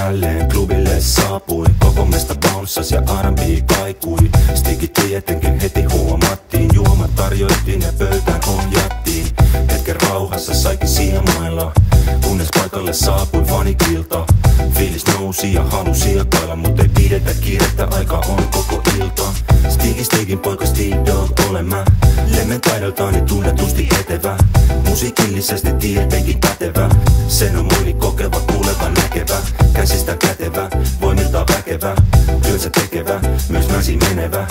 Jälleen klubille saapui, koko mesta bounssas ja R&B kaikui. Stigit tietenkin heti huomattiin, juomat tarjoittiin ja pöytään ohjattiin. Hetken rauhassa saikin siemailla, kunnes paikalle saapui fanikilta. Fiilis nousi ja halu siekailla, mut ei pidetä kiirettä, aika on koko ilta. Stigin poika Steve Dog olen mä, lemmen taidoltaani tunnetusti etevä. Musiikillisesti tietenkin pätevä, sen on moni kokeva, kuuleva, näkevä. Käsistä kätevä, voimiltaan väkevä, työnsä tekevä, myös mäsi menevä.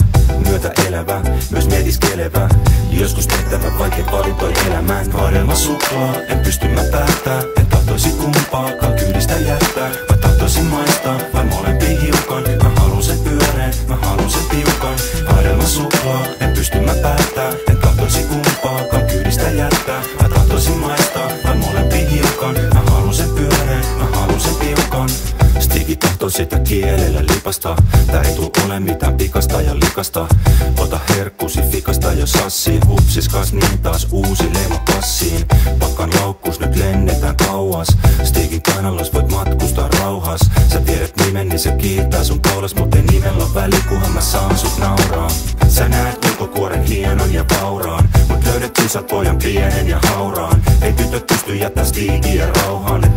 Myötä elävä, myös mietiskelevä, joskus tehtävä vaikea valintoja elämään. Vadelma suklaa, en pysty mä päättää, en tahtoisi kumpaakaan kyydistä jättää. Mä tahtoisin maistaa, vai molempiin hiukan. Mä haluun sen pyöreen, mä haluun sen tiukan. Vadelma suklaa, en pysty mä päättää, en tahtoisi kumpaakaan kyydistä jättää. Mä tahtoisin maistaa, vai molempiin hiukan. Mä haluun sen pyöreen, mä haluun sen tiukan. Stigi tahtoo sitä kielellä lipasta, tää ei tuu ole mitään pikasta ja likasta. Ota herkkusi fikasta jo sassiin, hupsis kas niin taas uusi leima passiin. Pakkan laukkus, nyt lennetään kauas, Stigin kainalois voit matkustaa rauhas. Sä tiedät nimen, niin se kiittää sun kaulas, mut ei nimellä ole väli, kunhan mä saan sut nauraa. Sä näet ulkokuoren hienon ja vauraan, mut löydät sisältä pojan pienen ja hauraan. Ei tytöt pysty jättää Stigiä rauhaan, ne